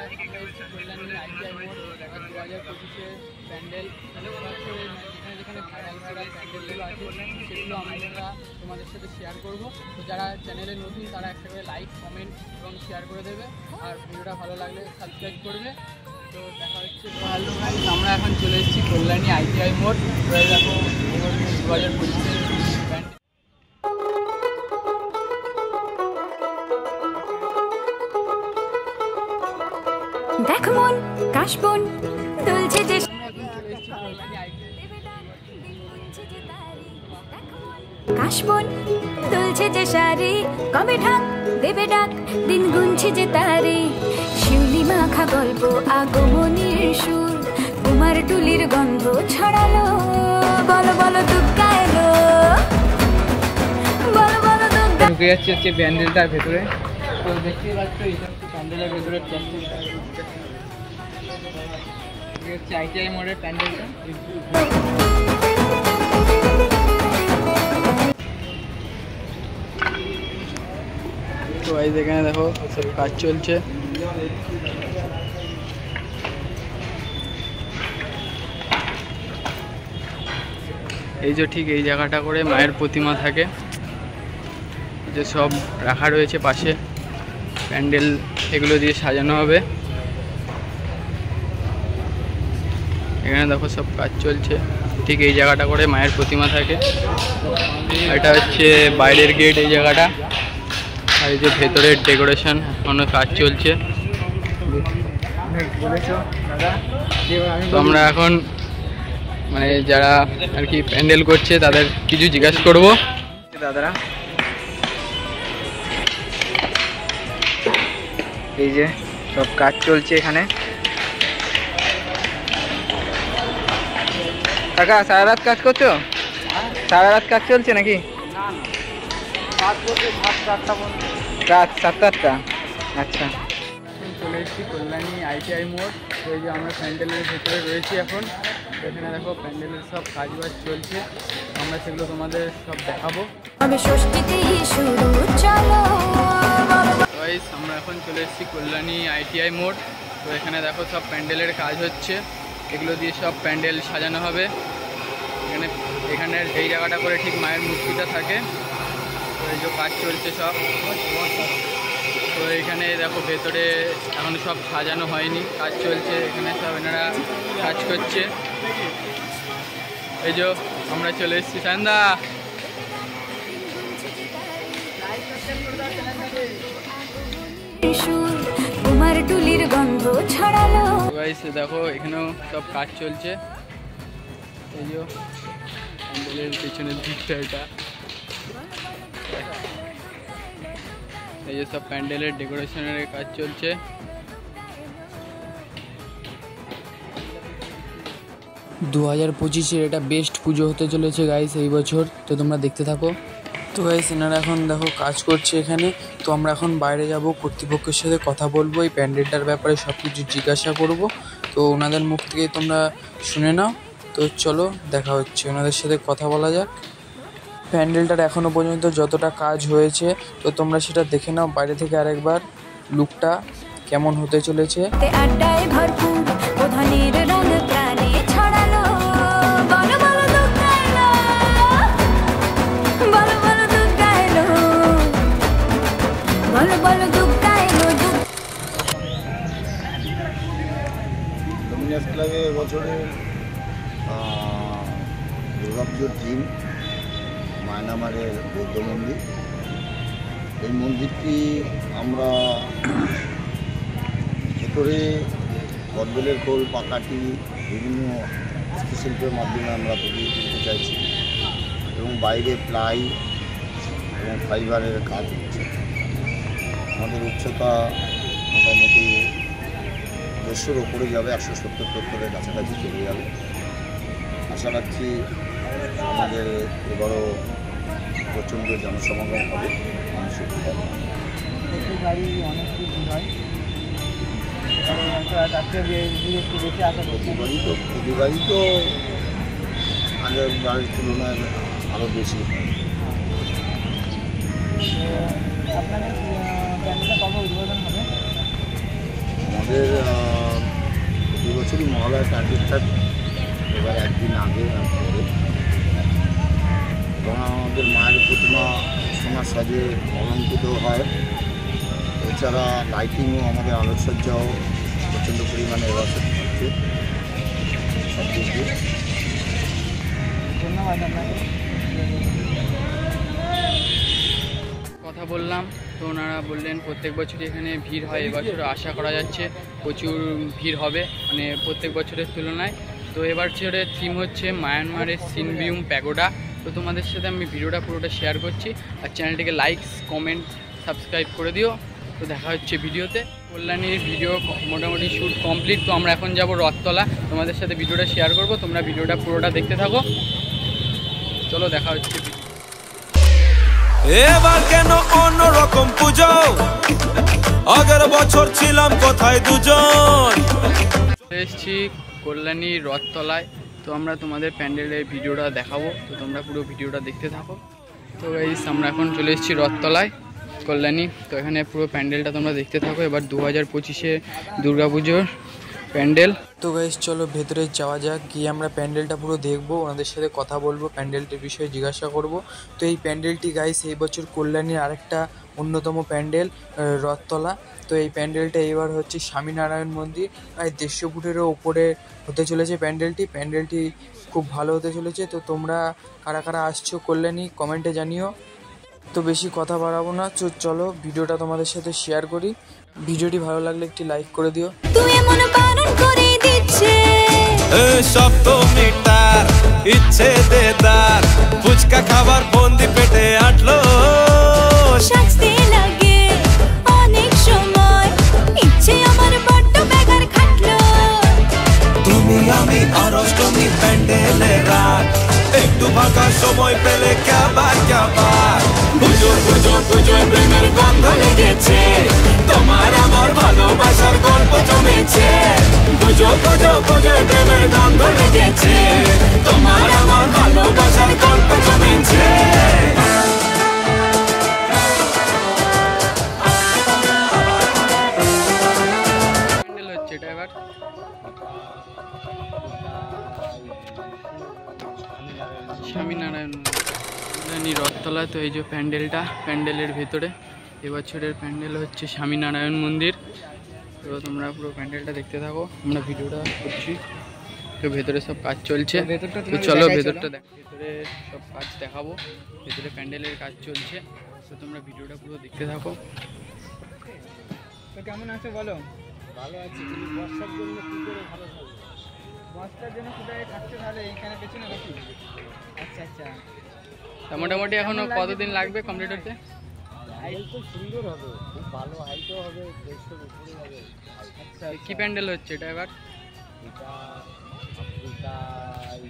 Kalyani ITI মোড় 2025 প্যান্ডেল যেখানে যেখানে ভাইরাল প্যান্ডেলগুলো আছে সেগুলো আমরা তোমাদের সাথে শেয়ার করব। তো যারা চ্যানেলে নতুন তারা একটা করে লাইক, কমেন্ট এবং শেয়ার করে দেবে, আর ভিডিওটা ভালো লাগলে সাবস্ক্রাইব করবে। তো দেখা হচ্ছে। হ্যালো গাইস, আমরা এখন চলে এসেছি কল্যাণী আইটিআই মোড়। দেখো 2025 প্যান্ডেল। দেখ মন কাশবন দুলছে যে কাশবন দুলছে যে শাড়ি, কবে ঢাক দেবে ডাক, দিন গুনছে যে তারি। শিউলি মাখা গল্প, আগমনীর সুর, কুমার টুলির গন্ধ ছড়ালো। বলো বলো দুগ্গা এলো, বলো বলো দুগ্গা। ঢুকে যাচ্ছে হচ্ছে প্যান্ডেলটার ভেতরে। তো দেখতেই পাচ্ছ এটা হচ্ছে প্যান্ডেলের ভেতরে প্যান্ডেলটা হচ্ছে আইটিআই মোড়ের প্যান্ডেলটা। তো এই যেখানে দেখো সব কাজ চলছে। এই যে ঠিক এই জায়গাটা করে মায়ের প্রতিমা থাকে, যে সব রাখা রয়েছে পাশে, প্যান্ডেল এগুলো দিয়ে সাজানো হবে। এখানে দেখো সব কাজ চলছে, ঠিক এই জায়গাটা করে মায়ের প্রতিমা থাকে। এটা হচ্ছে বাইরের গেট এই জায়গাটা, আর এই যে ভেতরের ডেকোরেশন এখনো কাজ চলছে। তো আমরা এখন মানে যারা আর কি প্যান্ডেল করছে তাদের কিছু জিজ্ঞাসা করবো। দাদারা এই যে সব কাজ চলছে এখানে। কাকা সারা রাত কাজ করছো? সারা রাত কাজ চলছে নাকি? রাত 7-8টা। আচ্ছা, চলে এসেছি কল্যাণী আইটিআই মোড়। তো এই যে আমরা প্যান্ডেলের ভেতরে রয়েছি এখন। এখানে দেখো প্যান্ডেলের সব কাজবাজ চলছে, আমরা সেগুলো তোমাদের সব দেখাবো। আমরা এখন চলে এসেছি কল্যাণী আইটিআই মোড়। তো এখানে দেখো সব প্যান্ডেলের কাজ হচ্ছে, এগুলো দিয়ে সব প্যান্ডেল সাজানো হবে। এখানের এই জায়গাটা করে ঠিক মায়ের মূর্তিটা থাকে। তো এই যে কাজ চলছে সব। তো এখানে দেখো ভেতরে এখন সব সাজানো হয়নি, কাজ চলছে। এখানে সব এনারা কাজ করছে। এই যে আমরা চলে এসেছি সান্দা। কুমার টুলির গন্ধ ছড়ালো। দেখো এখানেও সব কাজ চলছে। এই যে প্যান্ডেলের পিছনের দিকটা এটা, এই যে সব প্যান্ডেলের ডেকোরেশনের কাজ চলছে। 2025-এর এটা বেস্ট পুজো হতে চলেছে গাইস এই বছর। তো তোমরা দেখতে থাকো। তো গাইস এনারা এখন দেখো কাজ করছে এখানে। তো আমরা এখন বাইরে যাব, কর্তৃপক্ষের সাথে কথা বলবো, এই প্যান্ডেলটার ব্যাপারে সব কিছু জিজ্ঞাসা করব। তো ওনাদের মুখ থেকে তোমরা শুনে নাও। তো চলো দেখা হচ্ছে, ওনাদের সাথে কথা বলা যাক। প্যান্ডেলটার এখনো পর্যন্ত যতটা কাজ হয়েছে তো তোমরা সেটা দেখে নাও বাইরে থেকে আরেকবার, লুকটা কেমন হতে চলেছে। এবছরের দুর্গাপুজোর থিম মায়ানমারের বৌদ্ধ মন্দির। এই মন্দিরটি আমরা ভেতরে কদবেলের খোল, পাকাটি, বিভিন্ন হস্তশিল্পের মাধ্যমে আমরা ফুটিয়ে তুলতে চাইছি, এবং বাইরে প্লাই এবং ফাইবারের কাজ হচ্ছে। আমাদের উচ্চতা মোটামুটি 150-র ওপরে যাবে, 170-70-এর কাছাকাছি চলে যাবে। আশা রাখছি আমাদের এবারও প্রচণ্ড জনসমাগম হবে, মানুষের গাড়ি অনেক কিছু হয়। প্রতিবারই তো আগের বাড়ির তুলনায় আরও বেশি। আপনাদের প্যান্ডেলটা কবে উদ্বোধন হবে? আমাদের আমাদের প্রতি বছরই মহালয়া টার্গেট থাকে, এবার একদিন আগে আর পরে। এবং আমাদের মায়ের প্রতিমা সোনার সাজে অলঙ্কৃত হয়। এছাড়া লাইটিংও আমাদের আলোকসজ্জাও প্রচণ্ড পরিমাণে এবছর হচ্ছে সব দিক দিয়ে। ধন্যবাদ আপনাকে। কথা বললাম, তো ওনারা বললেন প্রত্যেক বছরই এখানে ভিড় হয়, এবছর আশা করা যাচ্ছে প্রচুর ভিড় হবে, মানে প্রত্যেক বছরের তুলনায়। তো এবছরের থিম হচ্ছে মায়ানমারের সিনবিউম প্যাগোডা। তো তোমাদের সাথে আমি ভিডিওটা পুরোটা শেয়ার করছি, আর চ্যানেলটিকে লাইক কমেন্ট সাবস্ক্রাইব করে দিও। তো দেখা হচ্ছে ভিডিওতে। কল্যাণীর ভিডিও মোটামুটি শ্যুট কমপ্লিট। তো আমরা এখন যাব রথতলা, তোমাদের সাথে ভিডিওটা শেয়ার করব, তোমরা ভিডিওটা পুরোটা দেখতে থাকো। চলো দেখা হচ্ছে। এবার কেন অন্যরকম পুজো, আগের বছর ছিলাম কোথায় দুজন। এসেছি কল্যাণী রথতলায়। তো আমরা তোমাদের প্যান্ডেলের ভিডিওটা দেখাবো, তো তোমরা পুরো ভিডিওটা দেখতে থাকো। তো গাইস আমরা এখন চলে এসেছি রথতলায় কল্যাণী। তো এখানে পুরো প্যান্ডেলটা তোমরা দেখতে থাকো। এবার 2025-এ দুর্গাপুজোর প্যান্ডেল। তো গাইস চলো ভেতরে যাওয়া যাক, গিয়ে আমরা প্যান্ডেলটা পুরো দেখবো, ওনাদের সাথে কথা বলবো, প্যান্ডেলটির বিষয়ে জিজ্ঞাসা করব। তো এই প্যান্ডেলটি গাইস এই বছর কল্যাণীর আরেকটা অন্যতম প্যান্ডেল রথতলা। তো এই প্যান্ডেলটা এবার হচ্ছে স্বামীনারায়ণ মন্দির, প্রায় 150 ফুটেরও উপরে হতে চলেছে প্যান্ডেলটি খুব ভালো হতে চলেছে। তো তোমরা কারা কারা আসছো কল্যাণী কমেন্টে জানিও। তো বেশি কথা বাড়াবো না, চলো ভিডিওটা তোমাদের সাথে শেয়ার করি। ভিডিওটি ভালো লাগলে একটি লাইক করে দিও। তুই এমন বারণ করে দিচ্ছে সব তো মিটার ইচ্ছে দেদার, ফুচকা খাবার বন্দি পেটে আটলো, সাজতে লাগে অনেক সময়, ইচ্ছে আমার বড্ড বেগার খাটলো। তুমি আমি আর অষ্টমী প্যান্ডেলে রাত, একটু ফাঁকা সময় পেলে কাবার পুজো পুজো পুজো প্রেমের গন্ধ লেগেছে, তোমার আমার ভালোবাসার গল্প জমেছে। পুজো পুজো পুজো প্রেমের গন্ধ লেগেছে, তোমার আমার ভালোবাসার গল্প জমেছে। প্যান্ডেল হচ্ছে এটা এবার। স্বামীনারায়ণ কল্যাণী রথতলা। তো এই যে প্যান্ডেলটা, প্যান্ডেলের ভেতরে এবছরের প্যান্ডেল হচ্ছে স্বামীনারায়ণ মন্দির। তো তোমরা পুরো প্যান্ডেলটা দেখতে থাকো, আমরা ভিডিওটা করছি। তো ভেতরে সব কাজ চলছে, তো চলো ভেতরটা ভেতরে সব কাজ দেখাবো, ভেতরে প্যান্ডেলের কাজ চলছে। তো তোমরা ভিডিওটা পুরো দেখতে থাকো। তো কেমন আছো বলো? ভালো আছি, কিন্তু বর্ষার জন্য কী করে ভালো থাকবে? বর্ষার জন্য কোথায় থাকছে তাহলে এইখানে পেছনে নাকি? আচ্ছা আচ্ছা। তা মোটামুটি এখনো কতদিন লাগবে কমপ্লিট হতে? হাইট তো সুন্দর হবে, খুব ভালো হাইটও হবে, 150-র উপরে হবে। আচ্ছা কি প্যান্ডেল হচ্ছে এটা এবার? এটা আফ্রিকায়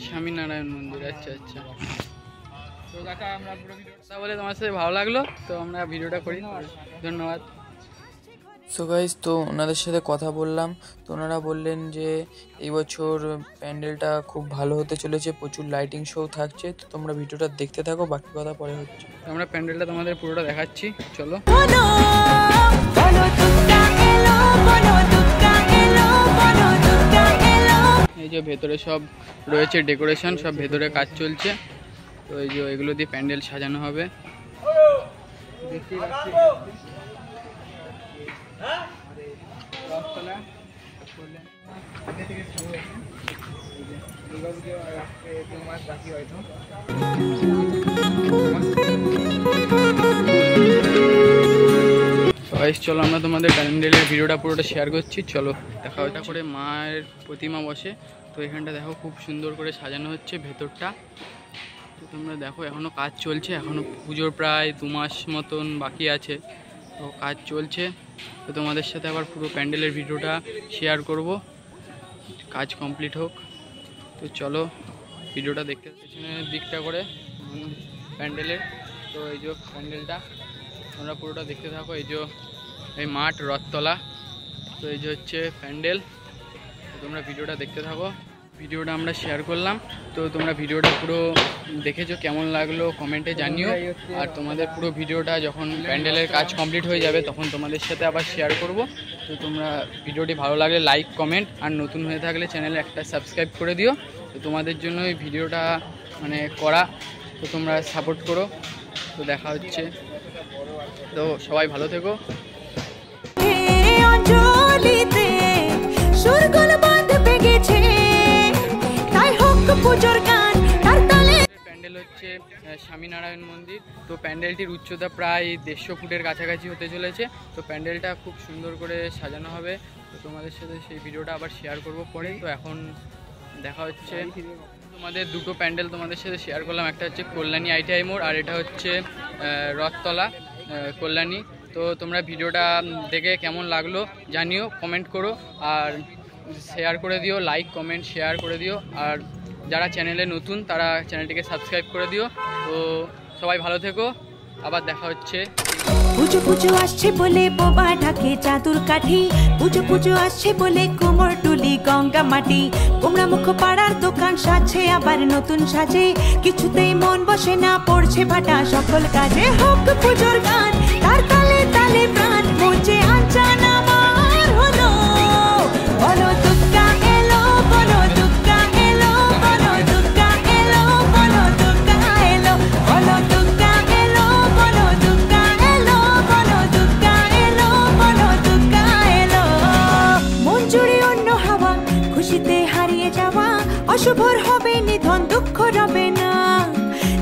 স্বামীনারায়ণ মন্দির। আচ্ছা আচ্ছা। তো কাকা আমরা পুরো ভিডিওটা বলে তোমার সাথে ভালো লাগলো, তো আমরা ভিডিওটা করি। ধন্যবাদ। সো গাইস তো ওনাদের সাথে কথা বললাম, তো ওনারা বললেন যে এই বছর প্যান্ডেলটা খুব ভালো হতে চলেছে, প্রচুর লাইটিং শো থাকছে। তো তোমরা ভিডিওটা দেখতে থাকো, বাকি কথা পরে হচ্ছে। আমরা প্যান্ডেলটা তোমাদের পুরোটা দেখাচ্ছি, চলো। এই যে ভেতরে সব রয়েছে ডেকোরেশন, সব ভেতরে কাজ চলছে। তো এই যে এগুলো দিয়ে প্যান্ডেল সাজানো হবে, দেখতেই পাচ্ছি। রথতলা আগে থেকে শুরু হয়েছে, দুর্গাপুজো আর আজকে 2 মাস বাকি হয়তো। চলো আমরা তোমাদের প্যান্ডেলের ভিডিওটা পুরোটা শেয়ার করছি, চলো দেখা ওটা করে মায়ের প্রতিমা বসে। তো এখানটা দেখো খুব সুন্দর করে সাজানো হচ্ছে ভেতরটা। তো তোমরা দেখো এখনও কাজ চলছে, এখনও পুজোর প্রায় 2 মাস মতন বাকি আছে, তো কাজ চলছে। তো তোমাদের সাথে আবার পুরো প্যান্ডেলের ভিডিওটা শেয়ার করব, কাজ কমপ্লিট হোক। তো চলো ভিডিওটা দেখতে, পেছনের দিকটা করে প্যান্ডেলের। তো এই যে প্যান্ডেলটা তোমরা পুরোটা দেখতে থাকো। এই যে এই মাঠ রথতলা, তো এই যে হচ্ছে প্যান্ডেল, তো তোমরা ভিডিওটা দেখতে থাকো। ভিডিওটা আমরা শেয়ার করলাম। তো তোমরা ভিডিওটা পুরো দেখেছো, কেমন লাগলো কমেন্টে জানিও। আর তোমাদের পুরো ভিডিওটা যখন প্যান্ডেলের কাজ কমপ্লিট হয়ে যাবে তখন তোমাদের সাথে আবার শেয়ার করব। তো তোমরা ভিডিওটি ভালো লাগলে লাইক কমেন্ট, আর নতুন হয়ে থাকলে চ্যানেলে একটা সাবস্ক্রাইব করে দিও। তো তোমাদের জন্য এই ভিডিওটা মানে করা, তো তোমরা সাপোর্ট করো। তো দেখা হচ্ছে, তো সবাই ভালো থেকো। প্যান্ডেল হচ্ছে স্বামীনারায়ণ মন্দির। তো প্যান্ডেলটির উচ্চতা প্রায় 150 ফুটের কাছাকাছি হতে চলেছে। তো প্যান্ডেলটা খুব সুন্দর করে সাজানো হবে। তো তোমাদের সাথে সেই ভিডিওটা আবার শেয়ার করব পরে। তো এখন দেখা হচ্ছে, তোমাদের দুটো প্যান্ডেল তোমাদের সাথে শেয়ার করলাম। একটা হচ্ছে কল্যাণী ITI মোড়, আর এটা হচ্ছে রথতলা কল্যাণী। তো তোমরা ভিডিওটা দেখে কেমন লাগলো জানিও, কমেন্ট করো আর শেয়ার করে দিও, লাইক কমেন্ট শেয়ার করে দিও। আর যারা চ্যানেলে নতুন তারা চ্যানেলটিকে সাবস্ক্রাইব করে দিও। তো সবাই ভালো থেকো, আবার দেখা হচ্ছে। পুজো পুজো আসছে বলে বোবা ঢাকে চাদুর কাঠি, পুজো পুজো আসছে বলে কোমর টুলি গঙ্গা মাটি, কুমড়া মুখ পাড়ার দোকান সাজছে আবার নতুন সাজে, কিছুতেই মন বসে না পড়ছে ভাটা সকল কাজে। হোক পুজোর গান তার তালে তালে প্রাণ, মঞ্চে আনচান আমার হলো, বলো দুর্গা এলো, বলো দুর্গা এলো, বলো দুর্গা এলো, বলো দুর্গা এলো, বলো দুর্গা এলো, বলো দুর্গা এলো, বলো দুর্গা এলো, বলো দুর্গা এলো। মন জুড়ে অন্য হাওয়া, খুশিতে হারিয়ে যাওয়া, অশুভর হবে নিধন, দুঃখ রবে না।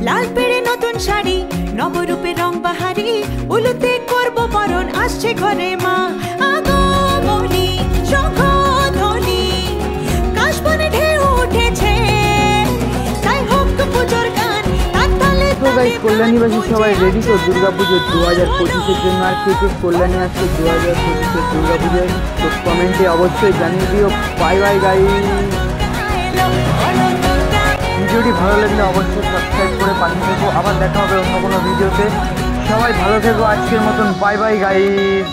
লাল পেড়ে নতুন শাড়ি, নবরূপে রং বাহারি, উলুতে করব বরণ, আসছে ঘরে মা আগমনী শঙ্খধ্বনি, কাশবনে ঢেউ উঠেছে, তাই হোক পুজোর গান তার তালে তালে। কল্যাণীবাসী সবাই রেডি তো দুর্গাপুজো 2025-এর জন্য। আর কে কে কল্যাণী আসছে 2025-এর দুর্গাপুজোয়, তো কমেন্টে অবশ্যই জানিয়ে দিও। Bye bye guys. ভিডিওটি ভালো লাগলে অবশ্যই সাবস্ক্রাইব করে পাঠিয়ে দেবো। আবার দেখা হবে অন্য কোনো ভিডিওতে। সবাই ভালো থেকো, আজকের মতন বাই বাই গাইস।